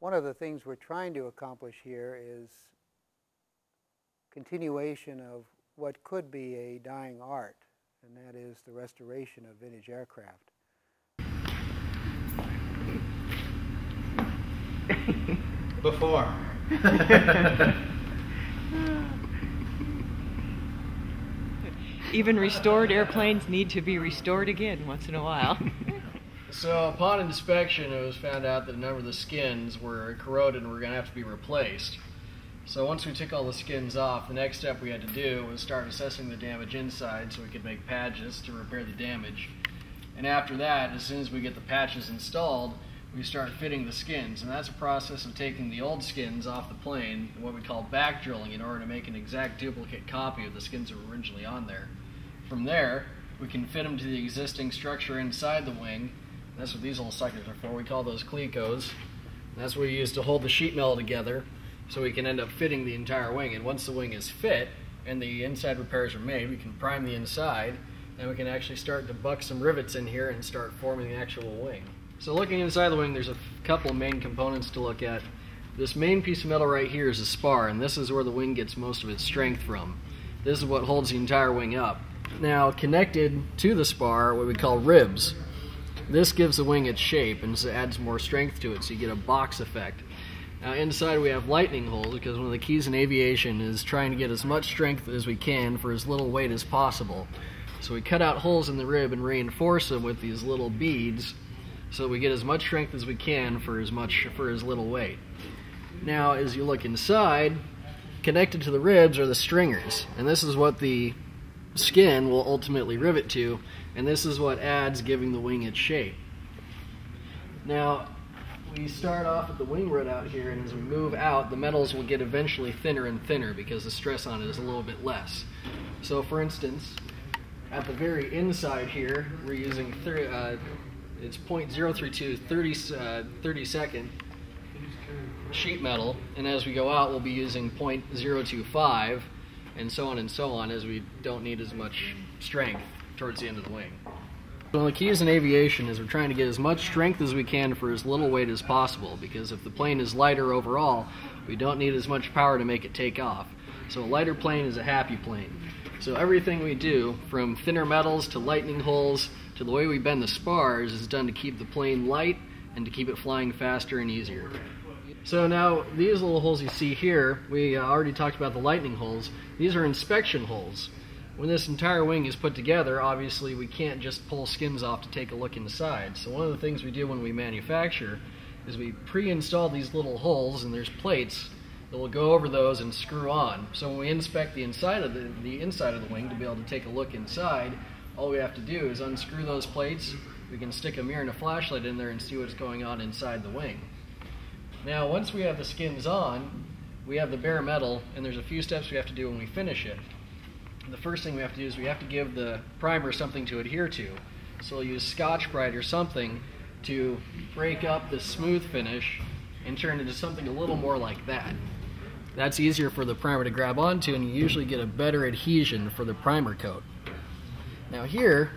One of the things we're trying to accomplish here is continuation of what could be a dying art, and that is the restoration of vintage aircraft. Before. Even restored airplanes need to be restored again once in a while. So upon inspection, it was found out that a number of the skins were corroded and were going to have to be replaced. So once we took all the skins off, the next step we had to do was start assessing the damage inside so we could make patches to repair the damage. And after that, as soon as we get the patches installed, we start fitting the skins. And that's a process of taking the old skins off the plane, what we call back drilling, in order to make an exact duplicate copy of the skins that were originally on there. From there, we can fit them to the existing structure inside the wing. That's what these little suckers are for. We call those clecos. That's what we use to hold the sheet metal together so we can end up fitting the entire wing. And once the wing is fit and the inside repairs are made, we can prime the inside and we can actually start to buck some rivets in here and start forming the actual wing. So looking inside the wing, there's a couple of main components to look at. This main piece of metal right here is a spar, and this is where the wing gets most of its strength from. This is what holds the entire wing up. Now, connected to the spar are what we call ribs. This gives the wing its shape and adds more strength to it, so you get a box effect. Now inside we have lightning holes, because one of the keys in aviation is trying to get as much strength as we can for as little weight as possible. So we cut out holes in the rib and reinforce them with these little beads so we get as much strength as we can for as little weight. Now as you look inside, connected to the ribs are the stringers, and this is what the skin will ultimately rivet to, and this is what adds giving the wing its shape. Now we start off with the wing rod out here, and as we move out, the metals will get eventually thinner and thinner because the stress on it is a little bit less. So for instance, at the very inside here, we're using it's 0.032 30-second sheet metal, and as we go out we'll be using 0.025 and so on as we don't need as much strength towards the end of the wing. One of the keys in aviation is we're trying to get as much strength as we can for as little weight as possible, because if the plane is lighter overall, we don't need as much power to make it take off. So a lighter plane is a happy plane. So everything we do, from thinner metals to lightning holes to the way we bend the spars, is done to keep the plane light and to keep it flying faster and easier. So now these little holes you see here, we already talked about the lightning holes. These are inspection holes. When this entire wing is put together, obviously we can't just pull skins off to take a look inside. So one of the things we do when we manufacture is we pre-install these little holes, and there's plates that will go over those and screw on. So when we inspect the inside of the wing to be able to take a look inside, all we have to do is unscrew those plates. We can stick a mirror and a flashlight in there and see what's going on inside the wing. Now once we have the skins on, we have the bare metal, and there's a few steps we have to do when we finish it. The first thing we have to do is we have to give the primer something to adhere to. So we'll use Scotch-Brite or something to break up the smooth finish and turn it into something a little more like that. That's easier for the primer to grab onto, and you usually get a better adhesion for the primer coat. Now here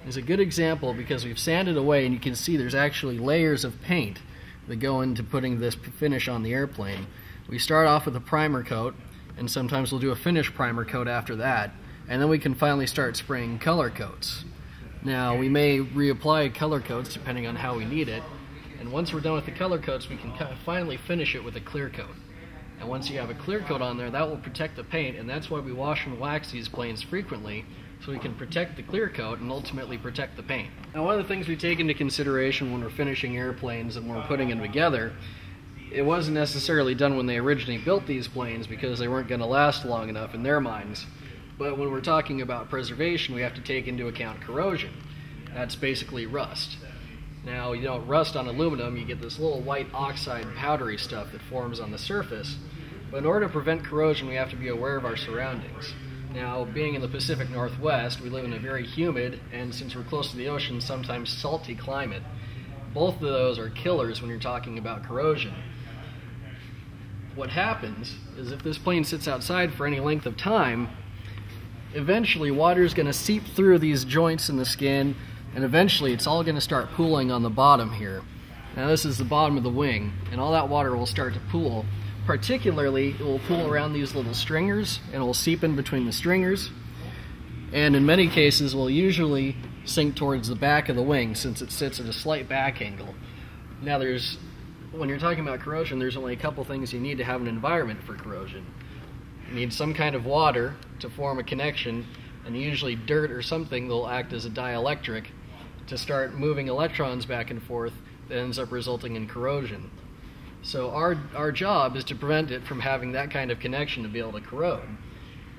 is a good example because we've sanded away, and you can see there's actually layers of paint that go into putting this finish on the airplane. We start off with a primer coat, and sometimes we'll do a finish primer coat after that, and then we can finally start spraying color coats. Now we may reapply color coats depending on how we need it, and once we're done with the color coats we can finally finish it with a clear coat. And once you have a clear coat on there, that will protect the paint, and that's why we wash and wax these planes frequently, so we can protect the clear coat and ultimately protect the paint. Now one of the things we take into consideration when we're finishing airplanes and when we're putting them together, it wasn't necessarily done when they originally built these planes because they weren't going to last long enough in their minds. But when we're talking about preservation, we have to take into account corrosion. That's basically rust. Now, you don't rust on aluminum, you get this little white oxide powdery stuff that forms on the surface. But in order to prevent corrosion, we have to be aware of our surroundings. Now, being in the Pacific Northwest, we live in a very humid, and since we're close to the ocean, sometimes salty climate. Both of those are killers when you're talking about corrosion. What happens is if this plane sits outside for any length of time, eventually water is going to seep through these joints in the skin, and eventually it's all going to start pooling on the bottom here. Now this is the bottom of the wing, and all that water will start to pool. Particularly, it will pool around these little stringers, and it will seep in between the stringers. And in many cases, will usually sink towards the back of the wing since it sits at a slight back angle. Now when you're talking about corrosion, there's only a couple things you need to have an environment for corrosion. You need some kind of water to form a connection, and usually dirt or something will act as a dielectric to start moving electrons back and forth that ends up resulting in corrosion. So our job is to prevent it from having that kind of connection to be able to corrode.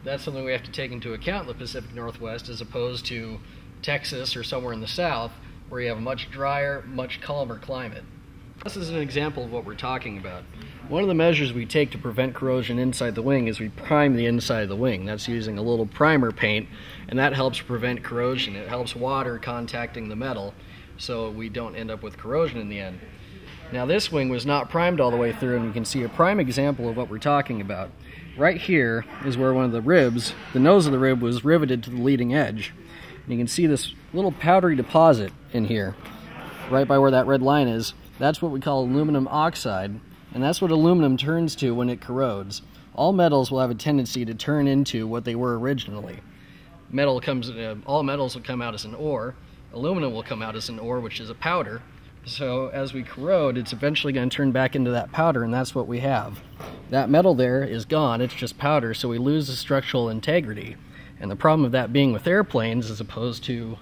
That's something we have to take into account in the Pacific Northwest as opposed to Texas or somewhere in the South where you have a much drier, much calmer climate. This is an example of what we're talking about. One of the measures we take to prevent corrosion inside the wing is we prime the inside of the wing. That's using a little primer paint, and that helps prevent corrosion. It helps water contacting the metal so we don't end up with corrosion in the end. Now this wing was not primed all the way through, and you can see a prime example of what we're talking about. Right here is where one of the ribs, the nose of the rib, was riveted to the leading edge. And you can see this little powdery deposit in here, right by where that red line is. That's what we call aluminum oxide, and that's what aluminum turns to when it corrodes. All metals will have a tendency to turn into what they were originally. All metals will come out as an ore. Aluminum will come out as an ore, which is a powder. So as we corrode, it's eventually going to turn back into that powder, and that's what we have. That metal there is gone, it's just powder, so we lose the structural integrity. And the problem of that being with airplanes as opposed to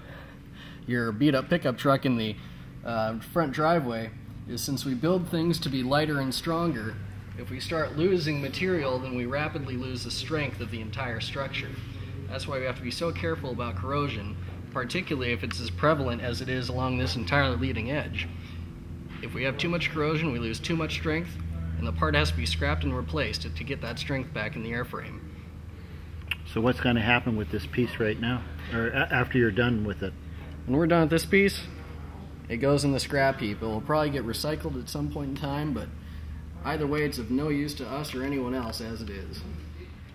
your beat-up pickup truck in the front driveway is since we build things to be lighter and stronger, if we start losing material, then we rapidly lose the strength of the entire structure. That's why we have to be so careful about corrosion, particularly if it's as prevalent as it is along this entire leading edge. If we have too much corrosion, we lose too much strength, and the part has to be scrapped and replaced to get that strength back in the airframe. So what's going to happen with this piece right now, or after you're done with it? When we're done with this piece, it goes in the scrap heap. It will probably get recycled at some point in time, but either way it's of no use to us or anyone else as it is.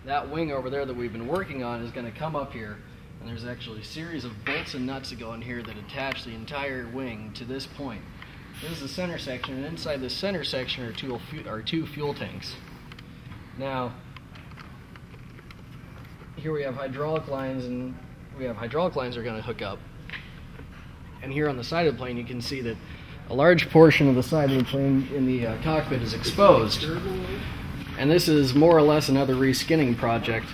That wing over there that we've been working on is going to come up here, and there's actually a series of bolts and nuts that go in here that attach the entire wing to this point. This is the center section, and inside this center section are two fuel tanks. Now, here we have hydraulic lines, and hydraulic lines are going to hook up. And here on the side of the plane, you can see that a large portion of the side of the plane in the cockpit is exposed. And this is more or less another reskinning project,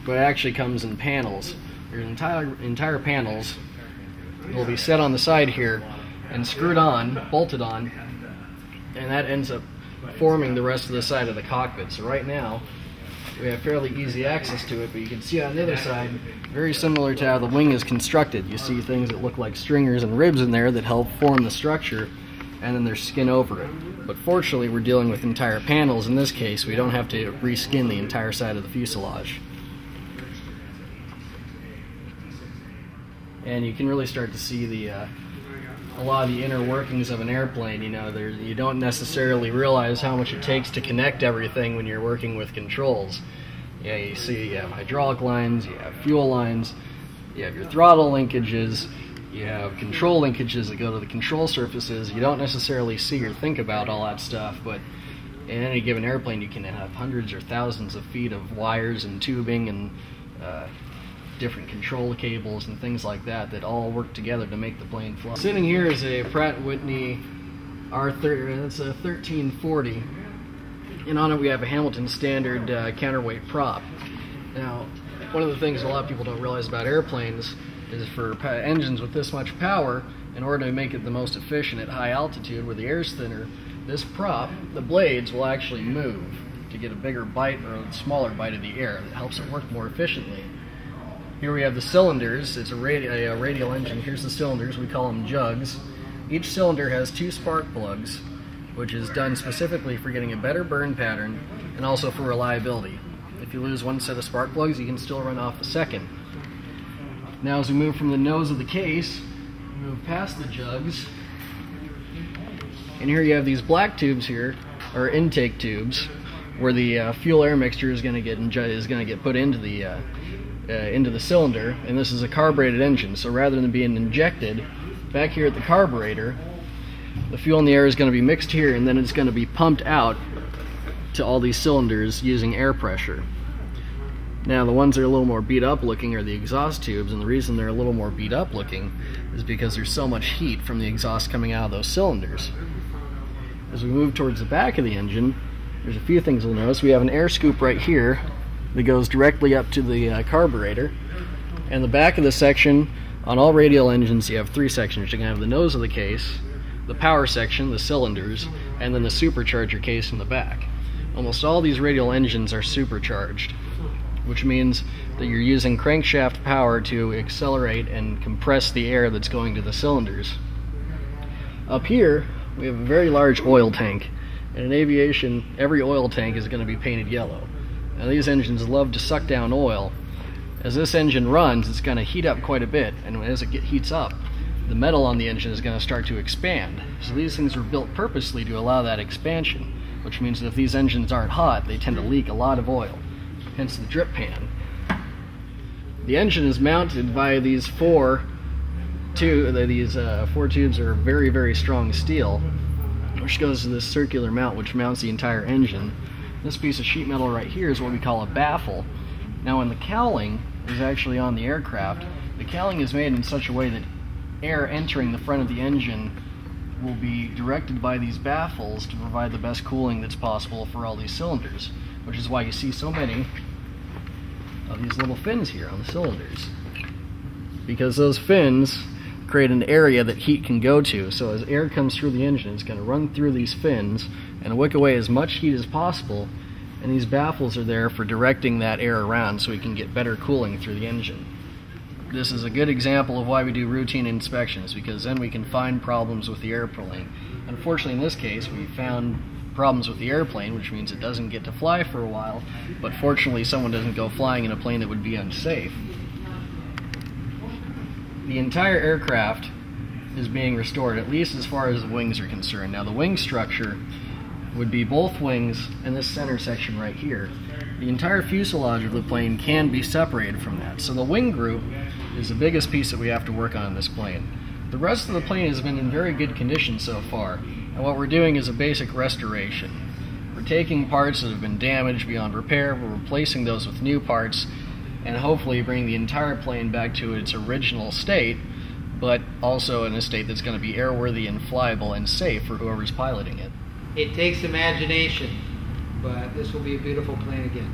but it actually comes in panels. There's entire panels will be set on the side here and screwed on, bolted on, and that ends up forming the rest of the side of the cockpit. So right now, we have fairly easy access to it, but you can see on the other side, very similar to how the wing is constructed. You see things that look like stringers and ribs in there that help form the structure, and then there's skin over it. But fortunately, we're dealing with entire panels. In this case, we don't have to reskin the entire side of the fuselage. And you can really start to see a lot of the inner workings of an airplane. You know, you don't necessarily realize how much it takes to connect everything when you're working with controls. Yeah, you see you have hydraulic lines, you have fuel lines, you have your throttle linkages, you have control linkages that go to the control surfaces. You don't necessarily see or think about all that stuff, but in any given airplane you can have hundreds or thousands of feet of wires and tubing and different control cables and things like that all work together to make the plane fly. Sitting here is a Pratt & Whitney R30, it's a 1340, and on it we have a Hamilton standard counterweight prop. Now, one of the things a lot of people don't realize about airplanes is for engines with this much power, in order to make it the most efficient at high altitude where the air is thinner, this prop, the blades, will actually move to get a bigger bite or a smaller bite of the air. It helps it work more efficiently. Here we have the cylinders. It's a radial engine. Here's the cylinders. We call them jugs. Each cylinder has 2 spark plugs, which is done specifically for getting a better burn pattern and also for reliability. If you lose one set of spark plugs, you can still run off the second. Now as we move from the nose of the case, we move past the jugs, and here you have these black tubes here, or intake tubes, where the fuel air mixture is going to get put into the cylinder, and this is a carbureted engine. So rather than being injected back here at the carburetor, The fuel in the air is going to be mixed here, and then it's going to be pumped out to all these cylinders using air pressure. Now, the ones that are a little more beat up looking are the exhaust tubes, and the reason they're a little more beat up looking is because there's so much heat from the exhaust coming out of those cylinders. As we move towards the back of the engine, there's a few things we'll notice. We have an air scoop right here that goes directly up to the carburetor. And the back of the section, on all radial engines, you have three sections. You can have the nose of the case, the power section, the cylinders, and then the supercharger case in the back. Almost all these radial engines are supercharged, which means that you're using crankshaft power to accelerate and compress the air that's going to the cylinders. Up here, we have a very large oil tank. And in aviation, every oil tank is going to be painted yellow. Now, these engines love to suck down oil. As this engine runs, it's going to heat up quite a bit, and as it heats up, the metal on the engine is going to start to expand. So these things were built purposely to allow that expansion, which means that if these engines aren't hot, they tend to leak a lot of oil, hence the drip pan. The engine is mounted by these four tubes are very, very strong steel, which goes to this circular mount which mounts the entire engine. This piece of sheet metal right here is what we call a baffle. Now, when the cowling is actually on the aircraft, the cowling is made in such a way that air entering the front of the engine will be directed by these baffles to provide the best cooling that's possible for all these cylinders, which is why you see so many of these little fins here on the cylinders, because those fins create an area that heat can go to. So as air comes through the engine, it's going to run through these fins and wick away as much heat as possible, and these baffles are there for directing that air around so we can get better cooling through the engine. This is a good example of why we do routine inspections, because then we can find problems with the airplane. Unfortunately, in this case, we found problems with the airplane, which means it doesn't get to fly for a while, but fortunately someone doesn't go flying in a plane that would be unsafe. The entire aircraft is being restored, at least as far as the wings are concerned. Now, the wing structure would be both wings and this center section right here. The entire fuselage of the plane can be separated from that. So the wing group is the biggest piece that we have to work on in this plane. The rest of the plane has been in very good condition so far, and what we're doing is a basic restoration. We're taking parts that have been damaged beyond repair, we're replacing those with new parts, and hopefully bring the entire plane back to its original state, but also in a state that's going to be airworthy and flyable and safe for whoever's piloting it. It takes imagination, but this will be a beautiful plane again.